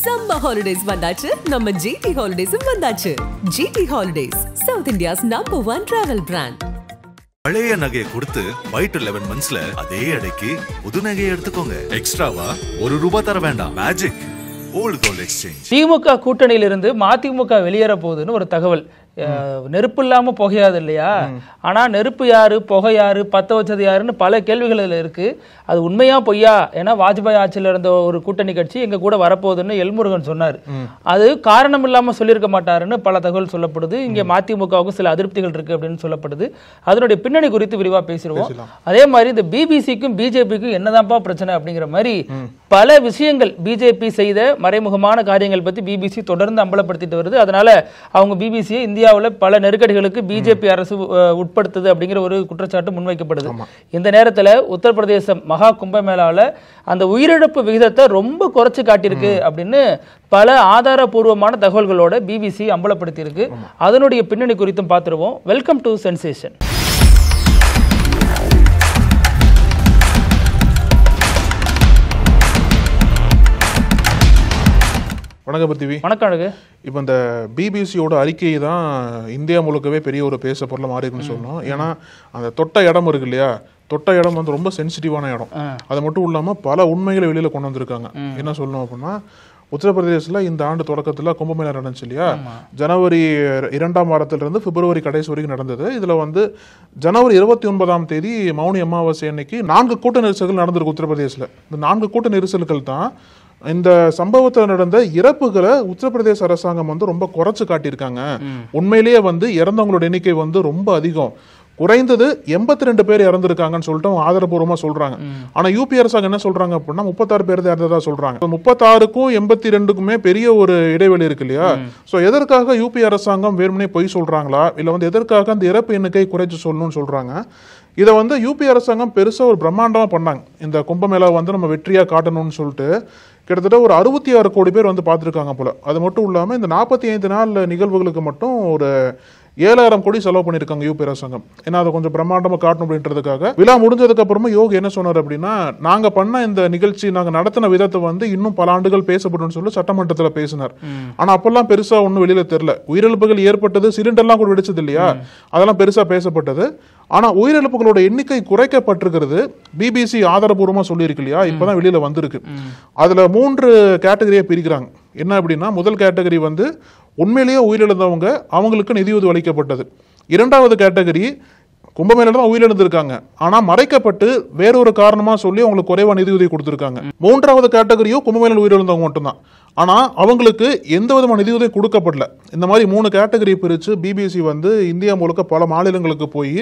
Summer holidays vandachu, நம்ம GT Holidays vandachu. GT Holidays, South India's #1 travel brand. பழைய நகையை கொடுத்து வைட் 11 monthsல அதே அடைக்கு புது நகையை எடுத்துக்கோங்க. எக்ஸ்ட்ராவா ₹1 தர வேண்டாம். Magic old gold exchange. DMK கூட்டணியிலிருந்து மதிமுக வெளியேற போகுதுன்னு ஒரு தகவல். நெருப்பு இல்லாம புகையாது இல்லையா? ஆனா நெருப்பு யாரு, புகை யாரு, பத்த வச்சது யாருன்னு பல கேள்விகள் இதுல இருக்கு. அது உண்மையா பொய்யா? ஏன்னா வாஜ்பாய் ஆட்சியில் இருந்த ஒரு கூட்டணி கட்சி எங்க கூட வரப்போகுதுன்னு எல்முருகன் சொன்னார். அது காரணம் இல்லாம சொல்லியிருக்க மாட்டாருன்னு பல தகவல் சொல்லப்படுது. இங்க மதிமுகவுக்கு சில அதிருப்திகள் இருக்கு அப்படின்னு சொல்லப்படுது. அதனுடைய பின்னணி குறித்து விரிவா பேசிடுவோம். அதே மாதிரி இந்த பிபிசிக்கும் பிஜேபிக்கும் என்னதான்ப்பா பிரச்சனை அப்படிங்கிற மாதிரி பல விஷயங்கள் பிஜேபி செய்த மறைமுகமான காரியங்கள் பத்தி பிபிசி தொடர்ந்து அம்பலப்படுத்திட்டு வருது. அதனால அவங்க பிபிசியை இந்தியாவில் பல நெருக்கடிகளுக்கு பிஜேபி அரசு உட்படுத்துது அப்படிங்கிற ஒரு குற்றச்சாட்டு முன்வைக்கப்படுது. இந்த நேரத்தில் உத்தரப்பிரதேசம் மகா கும்பமேளாவில் அந்த உயிரிழப்பு விகிதத்தை ரொம்ப குறைச்சு காட்டியிருக்கு அப்படின்னு பல ஆதாரபூர்வமான தகவல்களோட பிபிசி அம்பலப்படுத்தி இருக்கு. அதனுடைய பின்னணி குறித்தும் பார்த்துருவோம். Welcome to sensation. வணக்கம் பிருத்திவி. வணக்கம் அழகு. இப்போ இந்த பிபிசியோட அறிக்கை தான் இந்தியா முழுக்கவே பெரிய ஒரு பேச பொருளை மாறி இருக்குன்னு சொல்லணும். ஏன்னா அந்த தொட்ட இடம் இருக்கு இல்லையா, தொட்ட இடம் வந்து ரொம்ப சென்சிட்டிவான இடம். அது மட்டும் இல்லாமல் பல உண்மைகளை வெளியில் கொண்டு வந்திருக்காங்க. என்ன சொல்லணும் அப்படின்னா, உத்தரப்பிரதேசில் இந்த ஆண்டு தொடக்கத்தில் கும்பமேளா நடந்துச்சு இல்லையா, ஜனவரி 2ஆம் வாரத்திலிருந்து பிப்ரவரி கடைசி வரைக்கும் நடந்தது. இதில் வந்து ஜனவரி 29ஆம் தேதி மௌனி அமாவாசை அன்னைக்கு 4 கூட்ட நெரிசல்கள் நடந்திருக்கு உத்தரப்பிரதேசில். இந்த 4 கூட்ட நெரிசல்கள் தான் இந்த சம்பவத்தில் நடந்த இறப்புகளை உத்தரப்பிரதேச அரசாங்கம் வந்து ரொம்ப குறைச்சு காட்டியிருக்காங்க. உண்மையிலேயே வந்து இறந்தவங்களோட எண்ணிக்கை வந்து ரொம்ப அதிகம். குறைந்தது 82 பேர் இறந்திருக்காங்கன்னு சொல்லிட்டு அவங்க ஆதாரபூர்வமா சொல்றாங்க. ஆனா யூபி அரசாங்கம் என்ன சொல்றாங்க அப்படின்னா 36 பேர் இறந்ததா சொல்றாங்க. 36க்கும் 82க்குமே பெரிய ஒரு இடைவெளி இருக்கு இல்லையா? சோ எதற்காக யூபி அரசாங்கம் வேறுமனே பொய் சொல்றாங்களா, இல்ல வந்து எதற்காக அந்த இறப்பு எண்ணிக்கை குறைச்சு சொல்லணும்னு சொல்றாங்க? இதை வந்து யூபி அரசாங்கம் பெருசா ஒரு பிரம்மாண்டமா பண்ணாங்க. இந்த கும்பமேளா வந்து நம்ம வெற்றியா காட்டணும்னு சொல்லிட்டு கிட்டத்தட்ட ஒரு 66 கோடி பேர் வந்து பார்த்துருக்காங்க போல. அது மட்டும் இல்லாமல் இந்த 45 நாள் நிகழ்வுகளுக்கு மட்டும் ஒரு 7000 கோடி செலவு பண்ணியிருக்காங்க யூபி அரசாங்கம். ஏன்னா அதை கொஞ்சம் பிரம்மாண்டமாக காட்டணும் அப்படின்றதுக்காக. விழா முடிஞ்சதுக்கு அப்புறமா யோகி என்ன சொன்னார் அப்படின்னா, நாங்க பண்ண இந்த நிகழ்ச்சி நாங்க நடத்தின விதத்தை வந்து இன்னும் பல ஆண்டுகள் பேசப்படும் சொல்லி சட்டமன்றத்தில் பேசினார். ஆனா அப்பெல்லாம் பெருசா ஒன்றும் வெளியில தெரியல. உயிரிழப்புகள் ஏற்பட்டது, சிலிண்டர்லாம் கூட வெடிச்சது இல்லையா, அதெல்லாம் பெருசா பேசப்பட்டது. ஆனா உயிரிழப்புகளோட எண்ணிக்கை குறைக்கப்பட்டிருக்கிறது பிபிசி ஆதாரபூர்வமா சொல்லியிருக்கு இல்லையா, இப்பதான் வெளியில வந்திருக்கு. அதுல 3 கேட்டகரியை பிரிக்கிறாங்க. என்ன அப்படின்னா, முதல் கேட்டகரி வந்து உண்மையிலேயே உயிரிழந்தவங்க, அவங்களுக்கு நிதியுதவி அளிக்கப்பட்டது. 2வது கேட்டகரி கும்பமேளா தான் உயிரிழந்திருக்காங்க, ஆனா மறைக்கப்பட்டு வேறொரு காரணமா சொல்லி அவங்களுக்கு குறைவா நிதியுதவி கொடுத்திருக்காங்க. 3வது கேட்டகரியோ கும்பமேளா உயிரிழந்தவங்க மட்டும்தான், ஆனா அவங்களுக்கு எந்த விதமான நிதியுதவி கொடுக்கப்படல. இந்த மாதிரி 3 கேட்டகரி பிரிச்சு பிபிசி வந்து இந்தியா முழுக்க பல மாநிலங்களுக்கு போய்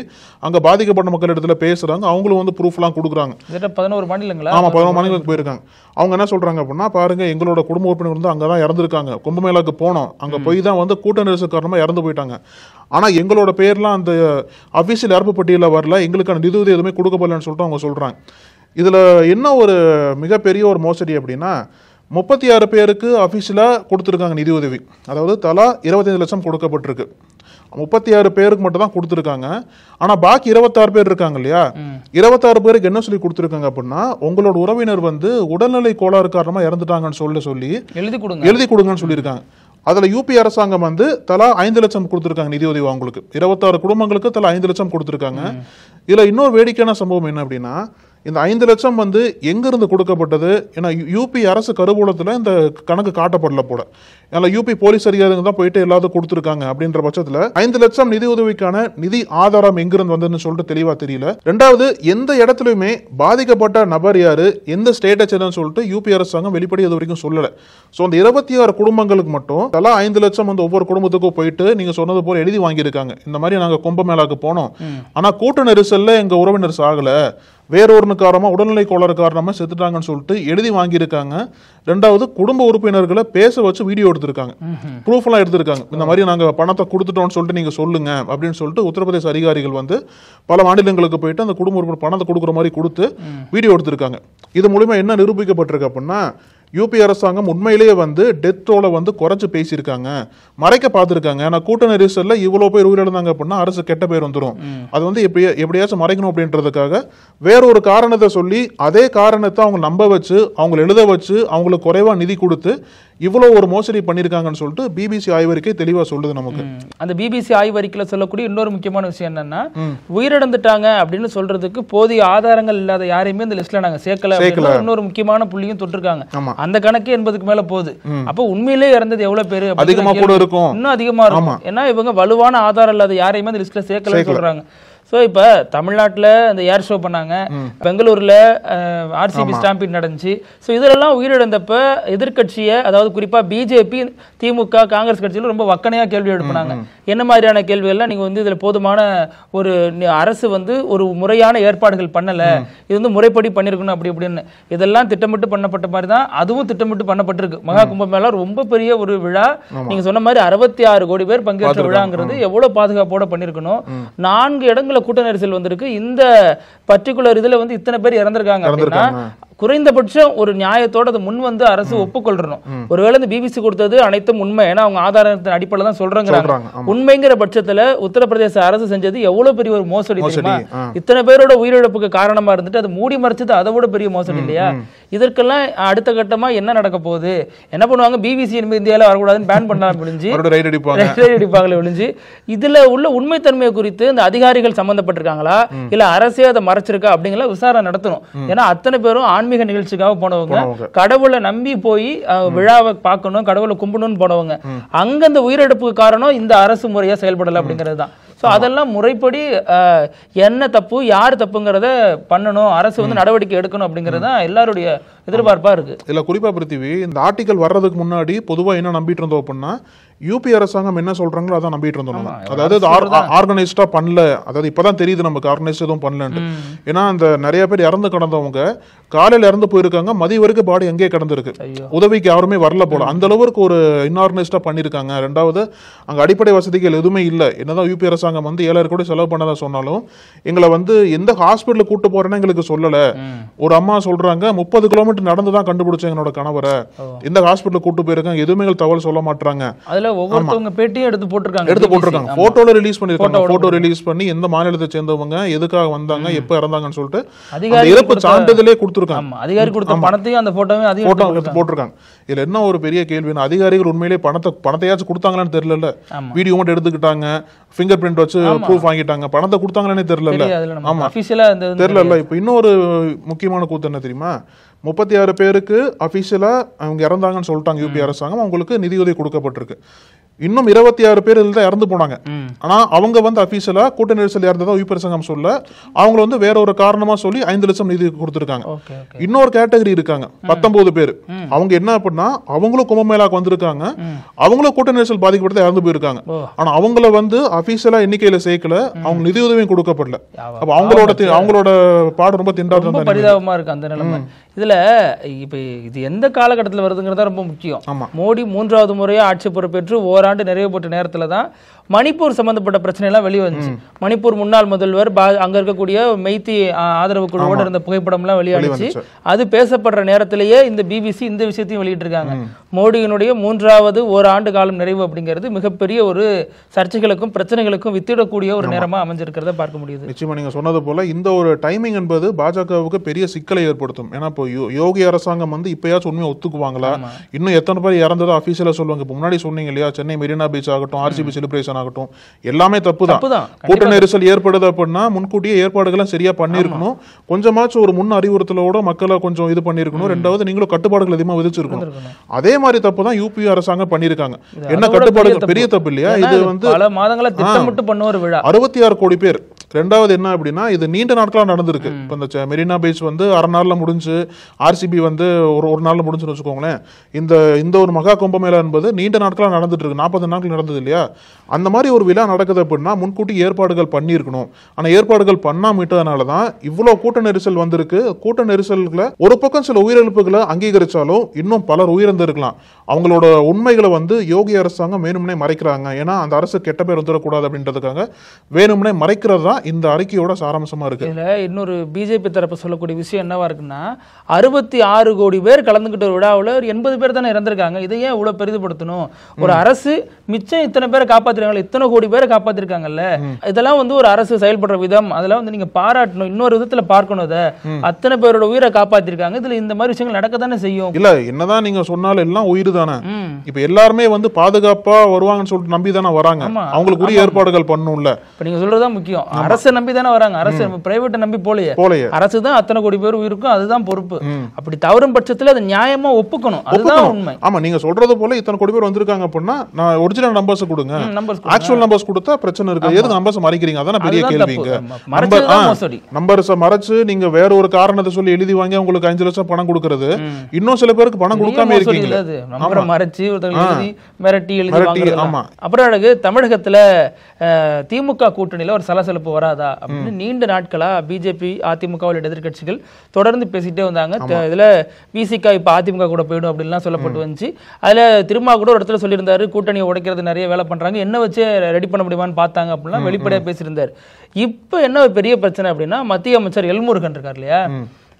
அங்க பாதிக்கப்பட்ட மக்கள் இடத்துல பேசுறாங்க. அவங்களும் வந்து ப்ரூஃப் எல்லாம் கொடுக்குறாங்க. 11 மாநிலங்களா? ஆமா, 11 மாநிலங்களுக்கு போயிருக்காங்க. அவங்க என்ன சொல்றாங்க அப்படின்னா, பாருங்க எங்களோட குடும்ப உறுப்பினர் வந்து அங்கதான் இறந்துருக்காங்க, கும்பமேளாக்கு போனோம், அங்க போய் தான் வந்து கூட்ட நெரிசல் காரணமா இறந்து போயிட்டாங்க. ஆனா எங்களோட பேர்லாம் அந்த அபிஷியல் இறப்பு பட்டியலில் வரல, எங்களுக்கான நிதியுதவி எதுவுமே கொடுக்கப்படலன்னு சொல்லிட்டு அவங்க சொல்றாங்க. இதுல என்ன ஒரு மிகப்பெரிய ஒரு மோசடி அப்படின்னா, 36 பேருக்கு அபிஷியலா கொடுத்துருக்காங்க நிதியுதவி. அதாவது தலா 25 லட்சம் கொடுக்கப்பட்டிருக்கு. 36 பேருக்கு மட்டும் தான் கொடுத்துருக்காங்க. ஆனா பாக்கி 26 பேர் இருக்காங்க இல்லையா, 26 பேருக்கு என்ன சொல்லி கொடுத்துருக்காங்க அப்படின்னா, உங்களோட உறவினர் வந்து உடல்நிலை கோளாறு காரணமா இறந்துட்டாங்கன்னு சொல்லி எழுதி கொடுங்கன்னு சொல்லியிருக்காங்க. அதுல யூபி அரசாங்கம் வந்து தலா 5 லட்சம் கொடுத்துருக்காங்க நிதியுதவி. அவங்களுக்கு 26 குடும்பங்களுக்கு தலா 5 லட்சம் கொடுத்துருக்காங்க. இதுல இன்னொரு வேடிக்கையான சம்பவம் என்ன அப்படின்னா, இந்த 5 லட்சம் வந்து எங்கிருந்து கொடுக்கப்பட்டது? ஏன்னா யூபி அரசு கருவூலத்தில் இந்த கணக்கு காட்டப்படல போல. ஏன்னா யூபி போலீஸ் அதிகாரிகள் தான் போயிட்டு எல்லாத்தையும் கொடுத்துருக்காங்க. அப்படின்ற பட்சத்தில் 5 லட்சம் நிதி உதவிக்கான நிதி ஆதாரம் எங்கிருந்து வந்ததுன்னு சொல்லிட்டு தெளிவா தெரியல. 2வது, எந்த இடத்துலயுமே பாதிக்கப்பட்ட நபர் யாரு, எந்த ஸ்டேட்டை சேர்ந்தன்னு சொல்லிட்டு யூபி அரசாங்கம் வெளிப்படை இது வரைக்கும் சொல்லல. ஸோ அந்த 26 குடும்பங்களுக்கு மட்டும் தலா 5 லட்சம் வந்து ஒவ்வொரு குடும்பத்துக்கும் போயிட்டு நீங்க சொன்னது போல எழுதி வாங்கியிருக்காங்க. இந்த மாதிரி நாங்க கும்பமேளாக்கு போனோம், ஆனா கூட்ட நெரிசல்ல எங்க உறவினர் சாகல, வேறொரு காரணமா உடல்நிலை கோளாறு காரணமா செத்துட்டாங்கன்னு சொல்லிட்டு எழுதி வாங்கியிருக்காங்க. 2வது, குடும்ப உறுப்பினர்களை பேச வச்சு வீடியோ எடுத்திருக்காங்க, ப்ரூஃப் எல்லாம் எடுத்திருக்காங்க. இந்த மாதிரி நாங்க பணத்தை கொடுத்துட்டோம்னு சொல்லிட்டு நீங்க சொல்லுங்க அப்படின்னு சொல்லிட்டு உத்தரப்பிரதேச அதிகாரிகள் வந்து பல மாநிலங்களுக்கு போயிட்டு அந்த குடும்ப உறுப்பினர் பணத்தை கொடுக்குற மாதிரி கொடுத்து வீடியோ எடுத்திருக்காங்க. இது மூலமா என்ன நிரூபிக்கப்பட்டிருக்கு அப்படின்னா, யூபி அரசாங்கம் உண்மையிலேயே வந்து டெத் ரோலை வந்து குறைச்சு பேசியிருக்காங்க, மறைக்க பார்த்துருக்காங்க. ஆனால் கூட்ட நெரிசல்ல இவ்வளோ பேர் உயிரிழந்தாங்க அப்படின்னா அரசு கெட்ட பேர் வந்துடும், அது வந்து எப்படியாச்சும் மறைக்கணும் அப்படின்றதுக்காக வேறொரு காரணத்தை சொல்லி அதே காரணத்தை அவங்க நம்ப வச்சு அவங்களை எழுத வச்சு அவங்களுக்கு குறைவா நிதி கொடுத்து இவ்வளவு ஒரு மோசடி பண்ணிருக்காங்கன்னு சொல்லிட்டு பிபிசி ஆய்வறிக்கை தெளிவா சொல்லுது நமக்கு. அந்த பிபிசி ஆய்வறிக்கையில சொல்லக்கூடிய இன்னொரு முக்கியமான விஷயம் என்னன்னா, உயிரிழந்துட்டாங்க அப்படின்னு சொல்றதுக்கு போதிய ஆதாரங்கள் இல்லாத யாரையுமே இந்த லிஸ்ட்ல நாங்க சேர்க்கல. இன்னொரு முக்கியமான புள்ளியும் தொட்டிருக்காங்க. அந்த கணக்கு 80க்கு மேல போகுது. அப்ப உண்மையிலே இறந்தது எவ்வளவு பேரு? அதிகமா கூட இருக்கும், இன்னும் அதிகமா இருக்கும். ஏன்னா இவங்க வலுவான ஆதாரம் இல்லாத யாரையுமே இந்த லிஸ்ட்ல சேர்க்கலன்னு சொல்றாங்க. ஸோ இப்போ தமிழ்நாட்டில் இந்த ஏர் ஷோ பண்ணாங்க, பெங்களூரில் ஆர்சிபி ஸ்டாம்பிட் நடந்துச்சு. ஸோ இதெல்லாம் உயிரிழந்தப்ப எதிர்கட்சியை, அதாவது குறிப்பாக பிஜேபி, திமுக, காங்கிரஸ் கட்சியில் ரொம்ப வக்கனையாக கேள்வி எழுப்பினாங்க. என்ன மாதிரியான கேள்விகள்லாம் நீங்கள் வந்து இதில் போதுமான ஒரு அரசு வந்து ஒரு முறையான ஏற்பாடுகள் பண்ணலை, இது வந்து முறைப்படி பண்ணியிருக்கணும் அப்படி இப்படின்னு. இதெல்லாம் திட்டமிட்டு பண்ணப்பட்ட மாதிரி தான் அதுவும் திட்டமிட்டு பண்ணப்பட்டிருக்கு. மகா கும்பமேளா ரொம்ப பெரிய ஒரு விழா. நீங்கள் சொன்ன மாதிரி 66 கோடி பேர் பங்கேற்ற விழாங்கிறது எவ்வளோ பாதுகாப்போட பண்ணியிருக்கணும். 4 இடங்களை கூட்ட நெரிசல் வந்திருக்கு. இந்த பர்டிகுலர் இதுல வந்து இத்தனை பேர் இறந்திருக்காங்க அப்படின்னா குறைந்தபட்சம் ஒரு நியாயத்தோட அது முன் வந்து அரசு ஒப்புக்கொள்ளணும். ஒருவேளை இந்த பிபிசி கொடுத்தது அனைத்தும் உண்மை, ஏன்னா அவங்க ஆதாரத்தின் அடிப்படையில் தான் சொல்றாங்க. உண்மைங்கிற பட்சத்துல உத்தரப்பிரதேச அரசு செஞ்சது எவ்வளவு பெரிய ஒரு மோசடி தெரியுமா? இத்தனை பேரோட உயிரிழப்புக்கு காரணமா இருந்துட்டு அது மூடி மறைச்சது அதை விட பெரிய மோசடி இல்லையா? இதற்கெல்லாம் அடுத்த கட்டமா என்ன நடக்க போகுது? என்ன பண்ணுவாங்க? பிபிசி இந்தியாவில் வரக்கூடாதுன்னு பேன் பண்ணலாம் விழிஞ்சு அடிப்பாங்களே விழிஞ்சு. இதுல உள்ள உண்மைத்தன்மையை குறித்து இந்த அதிகாரிகள் சம்பந்தப்பட்டிருக்காங்களா இல்ல அரசே அதை மறைச்சிருக்கா அப்படிங்கிற விசாரணை நடத்தணும். ஏன்னா அத்தனை பேரும் ஆன்மீக நிகழ்ச்சிக்காக போனவங்க, கடவுளை நம்பி போய் விழாவை பார்க்கணும், கடவுளை கும்பிடணும்னு போனவங்க. அங்க இந்த உயிரிழப்புக்கு காரணம் இந்த அரசு முறையா செயல்படல அப்படிங்கிறது தான். ஸோ அதெல்லாம் முறைப்படி என்ன தப்பு யார் தப்புங்கிறத பண்ணணும், அரசு வந்து நடவடிக்கை எடுக்கணும் அப்படிங்கிறது தான் எல்லாருடைய எதிர்பார்ப்பா இருக்கு. இல்ல குறிப்பா பிருத்திவி, இந்த ஆர்டிகல் வர்றதுக்கு முன்னாடி பொதுவா என்ன நம்பிட்டு இருந்தோம் அப்படின்னா, யூபி அரசாங்கம் என்ன சொல்றாங்களோ அதான் நம்பிட்டு இருந்தோம். அதாவது ஆர்கனைஸ்டா பண்ணல, அதாவது இப்பதான் தெரியுது நமக்கு ஆர்கனைஸ்ட் எதுவும் பண்ணலன்ட்டு. ஏன்னா அந்த நிறைய பேர் இறந்து கிடந்தவங்க காலையில இறந்து போயிருக்காங்க, மதிய வரைக்கும் பாடி எங்கே கிடந்திருக்கு, உதவிக்கு யாருமே வரல போல, அந்த அளவுக்கு ஒரு இன்ஆர்கனைஸ்டா பண்ணிருக்காங்க. ரெண்டாவது அங்க அடிப்படை வசதிகள் எதுவுமே இல்லை. என்னதான் யூபி அரசாங்கம் வந்து 7,000 கோடி செலவு பண்ணதா சொன்னாலும் எங்களை வந்து எந்த ஹாஸ்பிட்டல் கூட்டு போறேன்னு எங்களுக்கு சொல்லல. ஒரு அம்மா சொல்றாங்க 30 கிலோமீட்டர் நடந்துதான் கண்டுபிடிச்சேன் என்னோட கணவரை, எந்த ஹாஸ்பிட்டல் கூட்டு போயிருக்காங்க எதுவுமே தகவல் சொல்ல மாட்டாங்க. ஒவ்வொருத்தவங்க பேட்டியும் எடுத்து போட்டிருக்காங்க, போட்டோல ரிலீஸ் பண்ணிருக்காங்க. போட்டோ ரிலீஸ் பண்ணி எந்த மாநிலத்தை சேர்ந்தவங்க, எதுக்காக வந்தாங்க, எப்ப இறந்தாங்கன்னு சொல்லிட்டு இறப்பு சான்றிதழே கொடுத்திருக்காங்க. அதிகாரி கொடுத்த பணத்தையும் அந்த போட்டோவையும் போட்டிருக்காங்க. இதுல என்ன ஒரு பெரிய கேள்வினா, அதிகாரிகள் உண்மையிலேயே பணத்தையாச்சும் கொடுத்தாங்களான்னு தெரியல. வீடியோ மட்டும் எடுத்துக்கிட்டாங்க, ஃபிங்கர் பிரிண்ட் வச்சு ப்ரூஃப் வாங்கிட்டாங்க, பணத்தை கொடுத்தாங்களானே தெரியல. ஆமா தெரியல. இப்ப இன்னொரு முக்கியமான கூத்து என்ன தெரியுமா? 36 பேருக்கு அபிஷியலா அவங்க இறந்தாங்கன்னு சொல்லிட்டாங்க யூபி அரசாங்கம், அவங்களுக்கு நிதியுதவி கொடுக்கப்பட்டிருக்கு. இன்னும் 26 பேர் இதுல தான் இறந்து போனாங்க. ஆனா அவங்க வந்து அபிஷியலா கூட்ட நெரிசல் இறந்ததா யூபி அரசாங்கம் சொல்ல, அவங்க வந்து வேற ஒரு காரணமா சொல்லி 5 லட்சம் நிதி கொடுத்திருக்காங்க. இன்னொரு கேட்டகரி இருக்காங்க 19 பேர். அவங்க என்ன அப்படின்னா அவங்களும் கும்பமேளாக்கு வந்திருக்காங்க, அவங்களும் கூட்ட நெரிசல் பாதிக்கப்பட்டு இறந்து போயிருக்காங்க. ஆனா அவங்கள வந்து அபிஷியலா எண்ணிக்கையில சேர்க்கல, அவங்க நிதியுதவியும் கொடுக்கப்படல. அப்ப அவங்களோட பாடு ரொம்ப திண்டாட்டம் பரிதாபமா இருக்கு அந்த நிலைமை. இதுல இப்ப இது எந்த காலகட்டத்தில் வருதுங்கிறதா ரொம்ப முக்கியம். மோடி 3வது முறையா ஆட்சி பொறுப்பேற்று ஓராண்டு நிறைவு பெற்ற நேரத்துல தான் மணிப்பூர் சம்பந்தப்பட்ட பிரச்சனை எல்லாம் வெளியே வந்துச்சு. மணிப்பூர் முன்னாள் முதல்வர் அங்க இருக்கக்கூடிய மெய்த்தி ஆதரவு குழுவோட இருந்த புகைப்படம் எல்லாம் வெளியாடுச்சு. அது பேசப்படுற நேரத்திலேயே இந்த பிபிசி இந்த விஷயத்தையும் வெளியிட்டு இருக்காங்க. மோடியினுடைய 3வது ஓராண்டு காலம் நிறைவு அப்படிங்கிறது மிகப்பெரிய ஒரு சர்ச்சைகளுக்கும் பிரச்சனைகளுக்கும் வித்திடக்கூடிய ஒரு நேரமா அமைஞ்சிருக்கிறத பார்க்க முடியுது. நிச்சயமா நீங்க சொன்னது போல இந்த ஒரு டைமிங் என்பது பாஜகவுக்கு பெரிய சிக்கலை ஏற்படுத்தும். ஏன்னா இப்போ யோகி அரசாங்கம் வந்து இப்பயாச்சும் உண்மையை ஒத்துக்குவாங்களா, இன்னும் எத்தனை பேர் இறந்ததோ அபிஷியலா சொல்லுவாங்க. இப்போ முன்னாடி சொன்னீங்க இல்லையா, சென்னை மெரினா பீச் ஆகட்டும், ஆர்சிபி செலிப்ரேஷன் ஆகட்டும், எல்லாமே தப்பு தான். கூட்ட நெரிசல் ஏற்படுது அப்படின்னா முன்கூட்டியே ஏற்பாடுகள் சரியா பண்ணிருக்கணும். கொஞ்சமாச்சும் ஒரு முன் அறிவுறுத்தலோட மக்களை கொஞ்சம் இது பண்ணிருக்கணும். ரெண்டாவது நீங்களும் கட்டுப்பாடுகள் அதிகமா விதிச்சிருக்கணும். அதே மாதிரி தப்பு தான் யூபி அரசாங்கம் பண்ணிருக்காங்க. என்ன கட்டுப்பாடுகள் பெரிய தப்பு இல்லையா? இது வந்து பல மாதங்களா திட்டமிட்டு பண்ண ஒரு விழா, 66 கோடி பேர். ரெண்டாவது என்ன அப்படின்னா இது நீண்ட நாட்களா நடந்திருக்கு. இப்போ இந்த மெரினா பீச் வந்து அரை நாள்ல முடிஞ்சு, ஆர்சிபி வந்து ஒரு நாள்ல முடிஞ்சுன்னு வச்சுக்கோங்களேன். இந்த ஒரு மகா கும்பமேளா என்பது நீண்ட நாட்களா நடந்துட்டு இருக்கு, 40 நாட்கள் நடந்தது இல்லையா? அந்த மாதிரி ஒரு விழா நடக்குது அப்படின்னா முன்கூட்டி ஏற்பாடுகள் பண்ணியிருக்கணும். ஆனா ஏற்பாடுகள் பண்ணாம விட்டதுனாலதான் இவ்வளவு கூட்ட நெரிசல் வந்திருக்கு. கூட்ட நெரிசல்களை ஒரு பக்கம் சில உயிரிழப்புகளை அங்கீகரிச்சாலும் இன்னும் பலர் உயிரிழந்திருக்கலாம். அவங்களோட உண்மைகளை வந்து யோகி அரசாங்கம் வேணும்னே மறைக்கிறாங்க. ஏன்னா அந்த அரசு கெட்ட பேர் வந்துடக்கூடாது அப்படின்றதுக்காக வேணும்னே மறைக்கிறது தான் இந்த அறிக்கையோட சாராம்சமா இருக்கு. இதுல இன்னொரு பிஜேபி தரப்பு சொல்லக்கூடிய விஷயம் என்னவா இருக்குன்னா, 66 கோடி பேர் கலந்துகிட்ட ஒரு விழாவில் ஒரு 80 பேர் தானே இறந்திருக்காங்க. இதை ஏன் இவ்வளவு பெரிதுபடுத்தணும்? ஒரு அரசு மிச்சம் இத்தனை பேரை காப்பாத்திருக்காங்க, இத்தனை கோடி பேரை காப்பாத்திருக்காங்கல்ல, இதெல்லாம் வந்து ஒரு அரசு செயல்படுற விதம், அதெல்லாம் வந்து நீங்க பாராட்டணும். இன்னொரு விதத்துல பார்க்கணும். அதை அத்தனை பேரோட உயிரை காப்பாத்திருக்காங்க, இதுல இந்த மாதிரி விஷயங்கள் நடக்க தானே செய்யும். இல்ல என்னதான் நீங்க சொன்னாலும் எல்லாம் உயிர் தானே. இப்ப எல்லாருமே வந்து பாதுகாப்பா வருவாங்கன்னு சொல்லிட்டு நம்பி தானே வராங்க. அவங்களுக்கு உரிய ஏற்பாடுகள் பண்ணணும்ல. இப்ப நீங்க சொல்றதுதான் முக்கியம். அரசை நம்பி தானே வராங்க. அரசு பிரைவேட்டை நம்பி போலையே. அரசு தான் அத்தனை கோடி பேர் உயிருக்கும், அதுதான் பொறுப்பு. அப்படி தவறும் பட்சத்துல அதை நியாயமா ஒப்புக்கணும். அதுதான் உண்மை. ஆமா, நீங்க சொல்றது போல இத்தனை கோடி பேர் வந்திருக்காங்க அப்படின்னா நான் ஒரிஜினல் நம்பர்ஸ் கொடுங்க, ஆக்சுவல் நம்பர்ஸ் கொடுத்தா பிரச்சனை இருக்கு. எதுக்கு நம்பர்ஸ் மறைக்கிறீங்க? அதான பெரிய கேள்விங்க. நம்பர்ஸ் மறைச்சு நீங்க வேற ஒரு காரணத்தை சொல்லி எழுதி வாங்கி உங்களுக்கு 5 லட்சம் பணம் கொடுக்கறது, இன்னும் சில பேருக்கு பணம் கொடுக்காம இருக்கீங்க. நம்பரை மறைச்சு மிரட்டி எழுதி. அப்புறம் தமிழகத்துல திமுக கூட்டணியில ஒரு சலசலப்பு வராதா அப்படின்னு நீண்ட நாட்களா பிஜேபி அதிமுக உள்ளிட்ட எதிர்க்கட்சிகள் தொடர்ந்து பேசிட்டே வந்தாங்க. இதுல விசிக இப்ப அதிமுக கூட போயிடும் அப்படின்லாம் சொல்லப்பட்டு வந்துச்சு. அதுல திரும்ப கூட ஒரு இடத்துல சொல்லியிருந்தாரு, கூட்டணியை உடைக்கிறது நிறைய வேலை பண்றாங்க, என்ன வச்சு ரெடி பண்ண முடியுமான்னு பார்த்தாங்க அப்படின்னா வெளிப்படையா பேசியிருந்தாரு. இப்ப என்ன பெரிய பிரச்சனை அப்படின்னா, மத்திய அமைச்சர் எல்முருகன் இருக்கார் இல்லையா,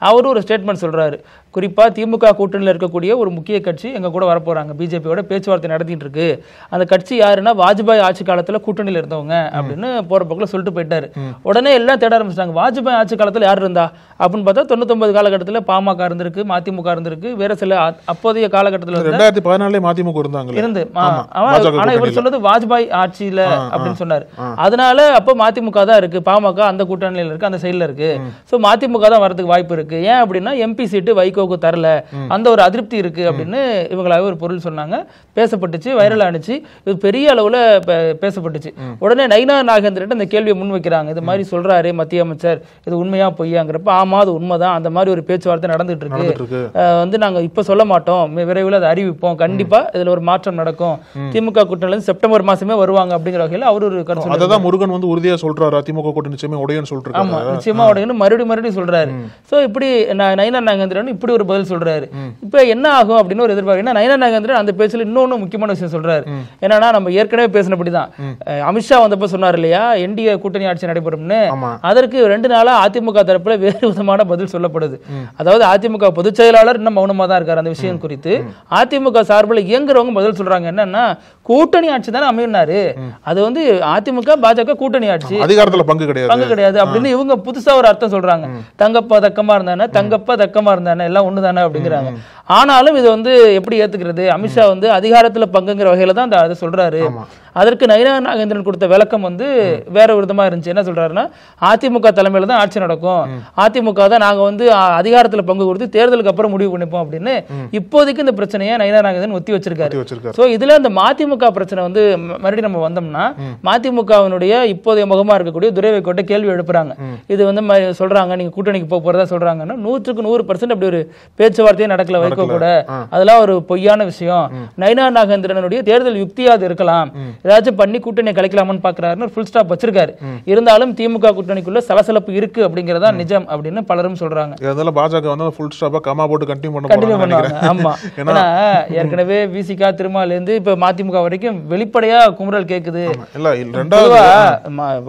அவரு ஒரு ஸ்டேட்மெண்ட் சொல்றாரு. குறிப்பா திமுக கூட்டணியில் இருக்கக்கூடிய ஒரு முக்கிய கட்சி எங்க கூட வரப்போறாங்க, பிஜேபியோட பேச்சுவார்த்தை நடத்திட்டு இருக்கு. அந்த கட்சி யாருன்னா வாஜ்பாய் ஆட்சி காலத்துல கூட்டணியில் இருந்தவங்க அப்படின்னு போற பக்கத்துல சொல்லிட்டு போயிட்டாரு. உடனே எல்லாம் தேட ஆரம்பிச்சிட்டாங்க, வாஜ்பாய் ஆட்சி காலத்துல யார் இருந்தா அப்படின்னு பார்த்தா 99 காலகட்டத்தில் பாமக இருந்திருக்கு, மதிமுக இருந்திருக்கு, வேற சில அப்போதைய காலகட்டத்தில் 2014 மதிமுக இருந்து. ஆனா இவர் சொல்றது வாஜ்பாய் ஆட்சியில அப்படின்னு சொன்னாரு. அதனால அப்ப மதிமுக தான் இருக்கு, பாமக அந்த கூட்டணியில இருக்கு, அந்த சைட்ல இருக்கு. சோ மதிமுக தான் வரதுக்கு வாய்ப்பு இருக்கு. ஏன் அப்படின்னா எம்பி சீட்டு வைகோக்கு தரல, அந்த ஒரு அதிருப்தி இருக்கு அப்படின்னு இவங்களாவே ஒரு பொருள் சொன்னாங்க. பேசப்பட்டுச்சு, வைரல் ஆனிச்சு, இது பெரிய அளவுல பேசப்பட்டுச்சு. உடனே நயினா நாகேந்திரன் இந்த கேள்வியை முன் வைக்கிறாங்க, இது மாதிரி சொல்றாரு மத்திய அமைச்சர், இது உண்மையா பொய்யாங்கிறப்ப ஆமா அது உண்மைதான், அந்த மாதிரி ஒரு பேச்சுவார்த்தை நடந்துட்டு இருக்கு, வந்து நாங்க இப்ப சொல்ல மாட்டோம், விரைவில் அதை அறிவிப்போம், கண்டிப்பா இதுல ஒரு மாற்றம் நடக்கும், திமுக கூட்டணியில செப்டம்பர் மாசமே வருவாங்க அப்படிங்கிற வகையில் அவர் ஒரு கருத்து. அதான் முருகன் வந்து உறுதியா சொல்றாரு, அதிமுக கூட்டணி நிச்சயமா உடையன்னு சொல்றாரு. ஆமா, நிச்சயமா உடையன்னு மறுபடியும் சொல்றாரு. சோ இப்படி நயினா நாகேந்திரன் இப்படி ஒரு பதில் சொல்றாரு. இப்ப என்ன ஆகும் அப்படின்னு ஒரு எதிர்பார்ப்பு. நயினா நாகேந்திரன் அந்த பேச்சுல இன்னொன்னு முக்கியமான விஷயம் சொல்றாரு. என்னன்னா, நம்ம ஏற்கனவே பேசினபடிதான் அமித்ஷா வந்தப்ப சொன்னார் இல்லையா, என்டிஏ கூட்டணி ஆட்சி நடைபெறும்னு. அதற்கு 2 நாளா அதிமுக தரப்புல வேறு விதமான பதில் சொல்லப்படுது. அதாவது அதிமுக பொதுச் செயலாளர் இன்னும் மௌனமா தான் இருக்காரு அந்த விஷயம் குறித்து. அதிமுக சார்பில் இயங்குறவங்க பதில் சொல்றாங்க என்னன்னா, கூட்டணி ஆட்சி தானே அமையினாரு, அது வந்து அதிமுக பாஜக கூட்டணி ஆட்சி, அதிகாரத்துல பங்கு கிடையாது அப்படின்னு இவங்க புதுசா ஒரு அர்த்தம் சொல்றாங்க. தங்கப்பா தக்கமா இருந்தானே, தங்கப்பா தக்கமா இருந்தானே, எல்லாம் ஒண்ணுதானே அப்படிங்கிறாங்க. ஆனாலும் இது வந்து எப்படி ஏத்துக்கிறது? அமித்ஷா வந்து அதிகாரத்துல பங்குங்கிற வகையில தான் அதை சொல்றாரு. அதற்கு நயினா நாகேந்திரன் கொடுத்த விளக்கம் வந்து வேற விதமா இருந்துச்சு. என்ன சொல்றாருன்னா, அதிமுக தலைமையில தான் ஆட்சி நடக்கும், அதிமுக தான் நாங்க வந்து அதிகாரத்துல பங்கு கொடுத்து தேர்தலுக்கு அப்புறம் முடிவு பண்ணிப்போம் அப்படின்னு இப்போதைக்கு இந்த பிரச்சனையை நயினா நாகேந்திரன் ஒத்தி வச்சிருக்காரு. சோ இதுல இந்த மதிமுக பிரச்சனை வந்து மறுபடியும் நம்ம வந்தோம்னா, மதிமுகவினுடைய இப்போதைய முகமா இருக்கக்கூடிய துரை வைகோட்ட கேள்வி எழுப்புறாங்க. இது வந்து சொல்றாங்க நீங்க கூட்டணிக்கு போறதா சொல்றாங்கன்னா, 100% அப்படி ஒரு பேச்சுவார்த்தையே நடக்கல வைகோ கூட, அதெல்லாம் ஒரு பொய்யான விஷயம். நயினா நாகேந்திரனுடைய தேர்தல் யுக்தியாது இருக்கலாம், ஏதாச்சும் பண்ணி கூட்டணியை கலைக்கலாம்னு பாக்குறாருன்னு ஃபுல் ஸ்டாப் வச்சிருக்காரு. இருந்தாலும் திமுக கூட்டணிக்குள்ள சலசலப்பு இருக்கு அப்படிங்கறதா நிஜம் அப்படின்னு பலரும் சொல்றாங்க. இதனால பாஜக வந்து ஃபுல் ஸ்டாப்பா கமா போட்டு கண்டினியூ பண்ணுவாங்க. ஆமா, ஏன்னா ஏற்கனவே விசிகா திருமால இருந்து இப்ப மதிமுக வரைக்கும் வெளிப்படையா குமுறல் கேக்குது.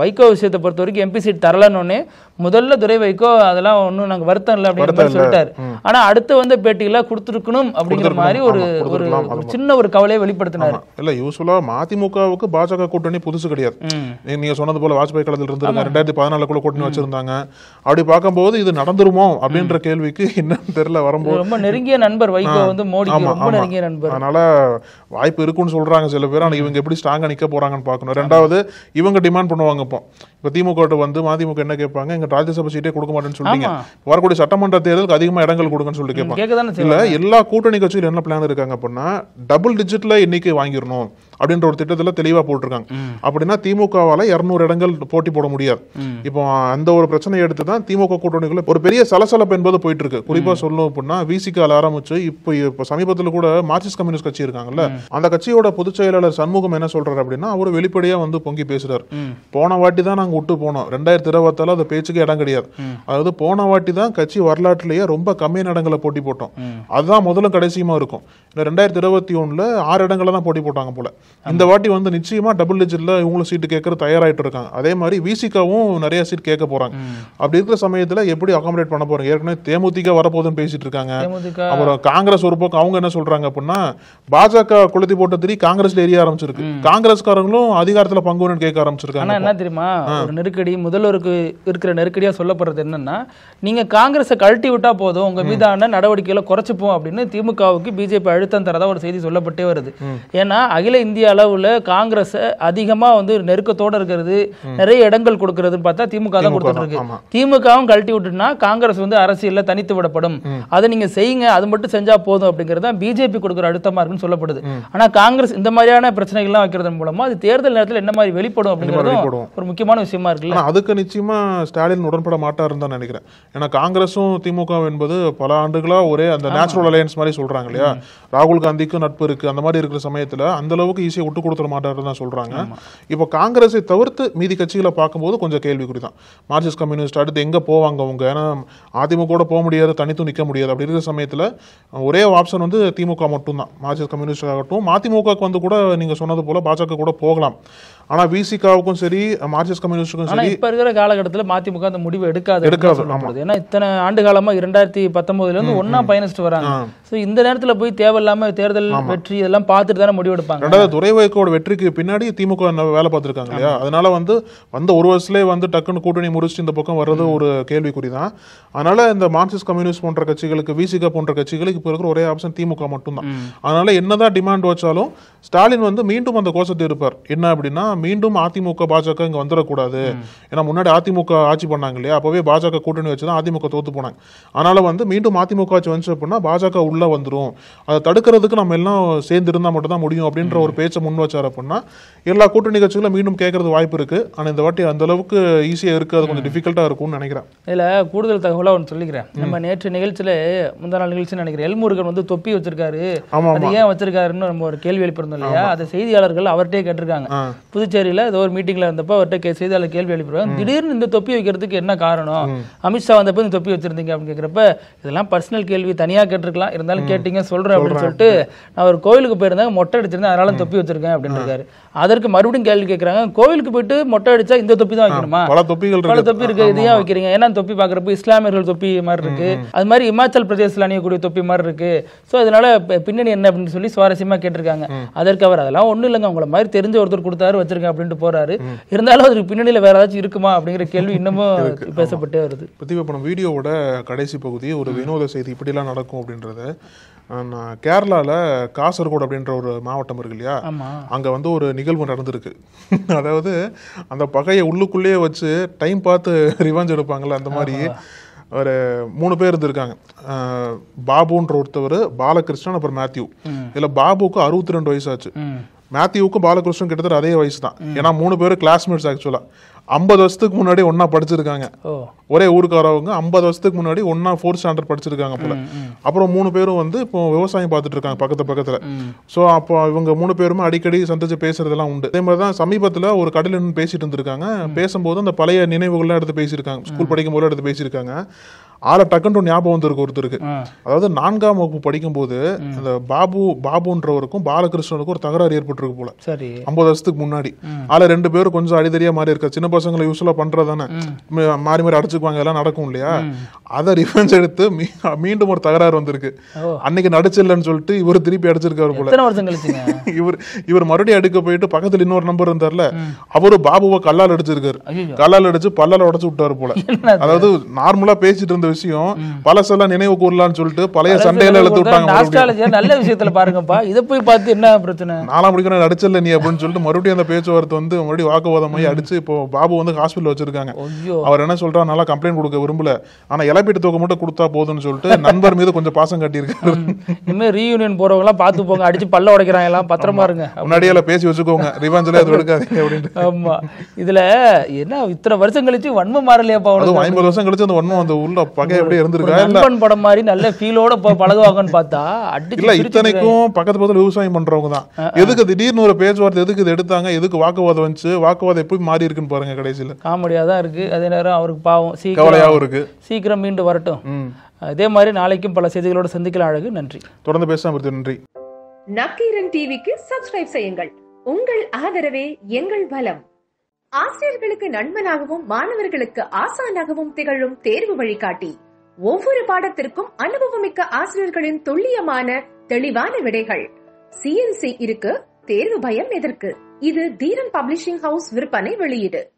வைகோ விஷயத்தை பொறுத்த வரைக்கும் எம்பி சீட் தரலன்னு முதல்ல துரை வைகோ அதெல்லாம் ஒன்னும் நாங்க வருத்தம் இல்லை அப்படின்னு சொல்லிட்டாரு. ஆனா அடுத்து வந்து பேட்டியில கொடுத்துருக்கணும் அப்படிங்கிற மாதிரி ஒரு சின்ன ஒரு கவலையை வெளிப்படுத்தினாரு. இல்ல யூசுவலா மதிமுகவுக்கு பாஜக கூட்டணி புதுசு கிடையாது. நீங்க சொன்னது போல வாஜ்பாய் காலத்துல இருந்தாங்க, 2014 கூட்டணி வச்சிருந்தாங்க. அப்படி பார்க்கும்போது இது நடந்துருமோ அப்படின்ற கேள்விக்கு என்னன்னு தெரியல. வரும்போது ரொம்ப நெருங்கிய நண்பர் வைகோ வந்து மோடிக்கு ரொம்ப நெருங்கிய நண்பர், அதனால வாய்ப்பு இருக்குன்னு சொல்றாங்க சில பேர். ஆனா இவங்க எப்படி ஸ்ட்ராங்கா நிக்க போறாங்கன்னு பாக்கணும். ரெண்டாவது இவங்க டிமாண்ட் பண்ணுவாங்க. இப்போ திமுக வந்து மதிமுக என்ன கேட்பாங்க, எங்க ராஜ்யசபா சீட்டே கொடுக்க மாட்டேன்னு சொல்லிட்டீங்க, வரக்கூடிய சட்டமன்ற தேர்தலுக்கு அதிகமா இடங்கள் கொடுங்கன்னு சொல்லி கேட்பாங்க. இல்ல எல்லா கூட்டணி கட்சியில் என்ன பிளான் இருக்காங்க அப்படின்னா, டபுள் டிஜிட்ல எண்ணிக்கை வாங்கிடணும் அப்படின்ற ஒரு திட்டத்துல தெளிவா போட்டிருக்காங்க. அப்படின்னா திமுகவால 200 இடங்கள் போட்டி போட முடியாது. இப்போ அந்த ஒரு பிரச்சனையை எடுத்து தான் திமுக கூட்டணிக்குள்ள ஒரு பெரிய சலசலப்பு என்பது போயிட்டு இருக்கு. குறிப்பா சொல்லணும் அப்படின்னா, விசிகால ஆரம்பிச்சு இப்போ சமீபத்தில் கூட மார்க்சிஸ்ட் கம்யூனிஸ்ட் கட்சி இருக்காங்கல்ல, அந்த கட்சியோட பொதுச் செயலாளர் சண்முகம் என்ன சொல்றாரு அப்படின்னா, அவரு வெளிப்படையா வந்து பொங்கி பேசுறாரு. போன வாட்டி தான் நாங்க விட்டு போனோம், 2024 அந்த பேச்சுக்கு இடம் கிடையாது. அதாவது போன வாட்டி தான் கட்சி வரலாற்றிலேயே ரொம்ப கம்மியான இடங்களை போட்டி போட்டோம், அதுதான் முதலும் கடைசியுமா இருக்கும். 2021 6 இடங்களை தான் போட்டி போட்டாங்க போல. இந்த வாட்டி வந்து நிச்சயமா டபுள் டிஜிட்ல இவங்களும் சீட்டு கேட்கறது தயாராயிட்டு இருக்காங்க. அதே மாதிரி விசிகாவும் நிறைய சீட் கேட்க போறாங்க. அப்படி இருக்கிற சமயத்துல எப்படி அகாமடேட் பண்ண போறாங்க? ஏற்கனவே தேமுதிக வரப்போகுதுன்னு பேசிட்டு இருக்காங்க. அப்புறம் காங்கிரஸ் ஒரு பக்கம் அவங்க என்ன சொல்றாங்க அப்படின்னா பாஜக கொளுத்தி போட்ட திரி காங்கிரஸ்ல எரிய ஆரம்பிச்சிருக்கு. காங்கிரஸ்காரங்களும் அதிகாரத்துல பங்குன்னு கேட்க ஆரம்பிச்சிருக்காங்க. என்ன தெரியுமா ஒரு நெருக்கடி முதல்வருக்கு இருக்கிற நெருக்கடியா சொல்லப்படுறது என்னன்னா, நீங்க காங்கிரஸை கழட்டி விட்டா போதும், உங்க மீதான நடவடிக்கைகளை குறைச்சுப்போம் அப்படின்னு திமுகவுக்கு பிஜேபி அழுத்தம் தரதா ஒரு செய்தி சொல்லப்பட்டே வருது. ஏன்னா அகில இந்திய அளவுல காங்கிரஸ் அதிகமா வந்து நெருக்கத்தோட இருக்கிறது, நிறைய இடங்கள் கொடுக்கறதுன்னு பார்த்தா திமுக தான் கொடுத்துட்டு இருக்கு. திமுகவும் கழட்டி விட்டுனா காங்கிரஸ் வந்து அரசியல்ல தனித்து விடப்படும். அதை நீங்க செய்யுங்க, அது மட்டும் செஞ்சா போதும் அப்படிங்கிறது தான் பிஜேபி கொடுக்குற அழுத்தமா இருக்குன்னு சொல்லப்படுது. ஆனா காங்கிரஸ் இந்த மாதிரியான பிரச்சனைகள்லாம் வைக்கிறதன் மூலமா அது தேர்தல் நேரத்தில் என்ன மாதிரி வெளிப்படும் அப்படிங்கிறது ஒரு முக்கியமான விஷயமா இருக்குல்ல. அதுக்கு நிச்சயமா ஸ்டாலின் உடன்பட மாட்டாருன்னு தான் நினைக்கிறேன். ஏன்னா காங்கிரஸும் திமுக என்பது பல ஆண்டுகளா ஒரே அந்த நேச்சுரல் அலையன்ஸ் மாதிரி சொல்றாங்க இல்லையா. ராகுல் காந்திக்கும் நட்பு இருக்கு. அந்த மாதிரி இருக்கிற சமயத்துல அந்த அளவுக்கு ஈஸியா விட்டு கொடுத்துட மாட்டாருன்னு தான் சொல்றாங்க. இப்போ காங்கிரஸை தவிர்த்து மீதி கட்சிகளை பார்க்கும்போது கொஞ்சம் கேள்விக்குறி தான். மார்க்சிஸ்ட் கம்யூனிஸ்ட் அடுத்து எங்க போவாங்க அவங்க? ஏன்னா அதிமுக கூட போக முடியாது, தனித்து நிற்க முடியாது. அப்படி இருக்கிற சமயத்துல ஒரே ஆப்ஷன் வந்து திமுக மட்டும் தான். மார்க்சிஸ்ட் கம்யூனிஸ்ட் ஆகட்டும், மதிமுகவுக்கு வந்து கூட நீங்க சொன்னது போல பாஜக கூட போகலாம். ஆனா விசிகாவுக்கும் சரி மார்க்சிஸ்ட் கம்யூனிஸ்டுக்கும் சரி இப்ப இருக்கிற காலகட்டத்தில் மதிமுக அந்த முடிவு எடுக்காது. ஏன்னா இத்தனை ஆண்டு காலமா 2019 இருந்து ஒன்னா பயணிச்சுட்டு வராங்க. இந்த நேரத்துல போய் தேவையில்லாம தேர்தல் வெற்றி இதெல்லாம் பார்த்துட்டு தானே முடிவு எடுப்பாங்க. ரெண்டாவது துரைவைக்கோட வெற்றிக்கு பின்னாடி திமுக வேலை பார்த்திருக்காங்க இல்லையா. அதனால வந்து வந்த ஒரு வருஷத்துலேயே வந்து டக்குன்னு கூட்டணி முடிச்சுட்டு இந்த பக்கம் வர்றது ஒரு கேள்விக்குறி தான். அதனால இந்த மார்க்சிஸ்ட் கம்யூனிஸ்ட் போன்ற கட்சிகளுக்கு, விசிகா போன்ற கட்சிகளுக்கு இப்போ இருக்கிற ஒரே ஆப்ஷன் திமுக மட்டும்தான். அதனால என்னதான் டிமாண்ட் வச்சாலும் ஸ்டாலின் வந்து மீண்டும் அந்த கோஷத்தை இருப்பார். என்ன அப்படின்னா மீண்டும் அதிமுக பாஜக இங்க வந்துடக்கூடாது. ஏன்னா முன்னாடி அதிமுக ஆட்சி பண்ணாங்க இல்லையா, அப்பவே பாஜக கூட்டணி வச்சுதான் அதிமுக தோத்து போனாங்க. அதனால வந்து மீண்டும் அதிமுக ஆட்சி வந்துச்சு அப்படின்னா பாஜக உள்ள வந்துடும், அதை தடுக்கிறதுக்கு நம்ம எல்லாம் சேர்ந்து இருந்தா மட்டும் தான் முடியும் அப்படின்ற ஒரு பேச்சை முன் வச்சார் அப்படின்னா எல்லா கூட்டணி கட்சிகளும் மீண்டும் கேட்கறது வாய்ப்பு இருக்கு. ஆனா இந்த வாட்டி அந்த அளவுக்கு ஈஸியா இருக்கு, அது கொஞ்சம் டிஃபிகல்ட்டா இருக்கும்னு நினைக்கிறேன். இதுல கூடுதல் தகவலா ஒன்று சொல்லிக்கிறேன். நம்ம நேற்று நிகழ்ச்சியில முந்தா நாள் நிகழ்ச்சி நினைக்கிறேன், எல்முருகன் வந்து தொப்பி வச்சிருக்காரு, அது ஏன் வச்சிருக்காருன்னு நம்ம ஒரு கேள்வி எழுப்பிருந்தோம் இல்லையா. அதை செய்தியாளர்கள் அவர்கிட்டே கேட்டிருக்காங்க. புதுச்சேரியில ஏதோ ஒரு மீட்டிங்ல இருந்தப்ப அவர்கிட்ட செய்தியாளர் கேள்வி எழுப்பிடுவாங்க, திடீர்னு இந்த தொப்பி வைக்கிறதுக்கு என்ன காரணம், அமித்ஷா வந்தப்ப இந்த தொப்பி வச்சிருந்தீங்க அப்படின்னு கேட்கிறப்ப இதெல்லாம் பர்சனல் கேள்வி, தனியா கேட்டிருக்கலாம், இருந்தாலும் கேட்டீங்க சொல்றேன் அப்படின்னு சொல்லிட்டு நான் ஒரு கோயிலுக்கு போயிருந்தேன், மொட்டை அடிச்சிருந்தேன், அதனால தொப்பி வச்சிருக்கேன் அப்படின்னு இருக்காரு. அதற்கு மறுபடியும் கேள்வி கேட்கறாங்க, கோயிலுக்கு போயிட்டு மொட்டை அடிச்சா இந்த தொப்பி தான் வைக்கணுமா? பல தொப்பி இருக்கு, இதையா வைக்கிறீங்க? ஏன்னா தொப்பி பாக்குறப்ப இஸ்லாமியர்கள் தொப்பி மாதிரி இருக்கு, அது மாதிரி இமாச்சல் பிரதேசத்தில் அணியக்கூடிய தொப்பி மாதிரி இருக்கு. சோ அதனால பின்னணி என்ன அப்படின்னு சொல்லி சுவாரஸ்யமா கேட்டிருக்காங்க. அதற்கு அவர் அதெல்லாம் ஒண்ணும் இல்லைங்க, உங்களை மாதிரி தெரிஞ்ச ஒருத்தர் கொடுத்தாரு வச்சிருக்கேன் அப்படின்ட்டு போறாரு. இருந்தாலும் அதுக்கு பின்னணியில வேற ஏதாச்சும் இருக்குமா அப்படிங்கிற கேள்வி இன்னமும் பேசப்பட்டே வருது. பிரதிபலிப்பு வீடியோவோட கடைசி பகுதி ஒரு வினோத செய்தி, இப்படிலாம் நடக்கும் அப்படின்றது. கேரளாவில் காசர்கோடு அப்படின்ற ஒரு மாவட்டம் இருக்கு இல்லையா, அங்கே வந்து ஒரு நிகழ்வு நடந்திருக்கு. அதாவது அந்த பகையை உள்ளுக்குள்ளேயே வச்சு டைம் பார்த்து ரிவெஞ்ச் எடுப்பாங்கள்ல, அந்த மாதிரி ஒரு 3 பேர் இருந்திருக்காங்க. பாபுன்ற ஒருத்தவர், பாலகிருஷ்ணன், அப்புறம் மேத்யூ. இதில் பாபுக்கு 62 வயசாச்சு, மேத்யூவுக்கும் பாலகிருஷ்ணன் கிட்டத்தட்ட அதே வயசு தான். ஏன்னா 3 பேரும் கிளாஸ்மேட்ஸ். ஆக்சுவலா 50 வருஷத்துக்கு முன்னாடி ஒன்னா படிச்சிருக்காங்க, ஒரே ஊருக்காரவங்க. 50 வருஷத்துக்கு முன்னாடி ஒன்னா 4th ஸ்டாண்டர்ட் படிச்சிருக்காங்க போல. அப்புறம் 3 பேரும் வந்து இப்போ விவசாயம் பார்த்துட்டு இருக்காங்க பக்கத்துல. ஸோ அப்போ இவங்க 3 பேருமே அடிக்கடி சந்திச்சு பேசுறதெல்லாம் உண்டு. அதே மாதிரி தான் சமீபத்தில் ஒரு கடையில் பேசிட்டு இருந்திருக்காங்க. பேசும்போது அந்த பழைய நினைவுகள்லாம் எடுத்து பேசியிருக்காங்க, ஸ்கூல் படிக்கும் போது எடுத்து பேசியிருக்காங்க. ஆளை டக்குன்னு ஞாபகம் வந்திருக்கு ஒருத்தருக்கு. அதாவது 4ஆம் வகுப்பு படிக்கும் போது அந்த பாபுன்றவருக்கும் பாலகிருஷ்ணனுக்கும் ஒரு தகராறு ஏற்பட்டிருக்கு போல 50 வருஷத்துக்கு முன்னாடி. ஆளை 2 பேரும் கொஞ்சம் அடிதடியா மாறி இருக்க. சின்ன பசங்களை யூஸ்வலா பண்றதானே, மாறி மாறி அடிச்சுக்குவாங்க, எல்லாம் நடக்கும் இல்லையா. அதை ரிவெஞ்ச் எடுத்து மீண்டும் ஒரு தகராறு வந்திருக்கு. அன்னைக்கு நடிச்சில்லன்னு சொல்லிட்டு இவர் திருப்பி அடிச்சிருக்காரு போல. இவர் மறுபடியும் அடிக்க போயிட்டு பக்கத்துல இன்னொரு நம்பர் இருந்தார்ல, அவரு பாபுவை கல்லால் அடிச்சிருக்காரு. கல்லால் அடிச்சு பல்லால உடச்சு விட்டாரு போல. அதாவது நார்மலா பேசிட்டு இருந்த விஷயம் பழசெல்லாம் நினைவு கூறலாம்னு சொல்லிட்டு பழைய சண்டையில இழுத்து விட்டாங்க. நல்ல விஷயத்துல பாருங்கப்பா, இதை போய் பார்த்து என்ன பிரச்சனை, நாலாம் படிக்கிற அடிச்சல நீ அப்படின்னு சொல்லிட்டு மறுபடியும் அந்த பேச்சுவார்த்தை வந்து மறுபடியும் வாக்குவாதமாயி அடிச்சு இப்போ பாபு வந்து ஹாஸ்பிட்டல் வச்சிருக்காங்க. அவர் என்ன சொல்றா, நல்லா கம்ப்ளைண்ட் கொடுக்க விரும்பல, ஆனா இழப்பீட்டு தொகை மட்டும் கொடுத்தா போதும்னு சொல்லிட்டு நண்பர் மீது கொஞ்சம் பாசம் கட்டியிருக்காரு. இனிமே ரீயூனியன் போறவங்க எல்லாம் பார்த்து போங்க, அடிச்சு பல்ல உடைக்கிறாங்க, எல்லாம் பத்திரமா இருங்க, முன்னாடியே பேசி வச்சுக்கோங்க, ரிவெஞ்ச்ல அது எடுக்காதீங்க அப்படின்னு. ஆமா, இதுல என்ன இத்தனை வருஷம் கழிச்சு வன்மம் மாறலையாப்பா? 50 வருஷம் கழிச்சு அந்த வன்மம் அந்த உள்ள பகை எப்படி இருந்திருக்கா? நண்பன் படம் மாதிரி நல்ல ஃபீலோட பழகுவாங்கன்னு பார்த்தா இல்ல, இத்தனைக்கும் பக்கத்துல விவசாயம் பண்றவங்க தான். எதுக்கு திடீர்னு ஒரு பேச்சுவார்த்தை எதுக்கு இது எடுத்தாங்க, எதுக்கு வாக்குவாதம் வந்துச்சு, வாக்குவாதம் எப்படி மாறி இருக்குன்னு பாருங்க. கடைசியில காமெடியா தான் இருக்கு. அதே நேரம் அவருக்கு பாவம், கவலையாவும் இருக்கு. சீக்கிரம் மீண்டு வரட்டும். இதே மாதிரி நாளைக்கும் பல செய்திகளோட சந்திக்கலாம். அழகு, நன்றி. தொடர்ந்து பேசலாம். நன்றி. நக்கீரன் டிவிக்கு சப்ஸ்கிரைப் செய்யுங்கள். உங்கள் ஆதரவே எங்கள் பலம். ஆசிரியர்களுக்கு நண்பனாகவும் மாணவர்களுக்கு ஆசானாகவும் திகழும் தேர்வு வழிகாட்டி. ஒவ்வொரு பாடத்திற்கும் அனுபவமிக்க ஆசிரியர்களின் துல்லியமான தெளிவான விடைகள். CNC இருக்கு, தேர்வு பயம் எதற்கு? இது தீரன் பப்ளிஷிங் ஹவுஸ் விற்பனை வெளியீடு.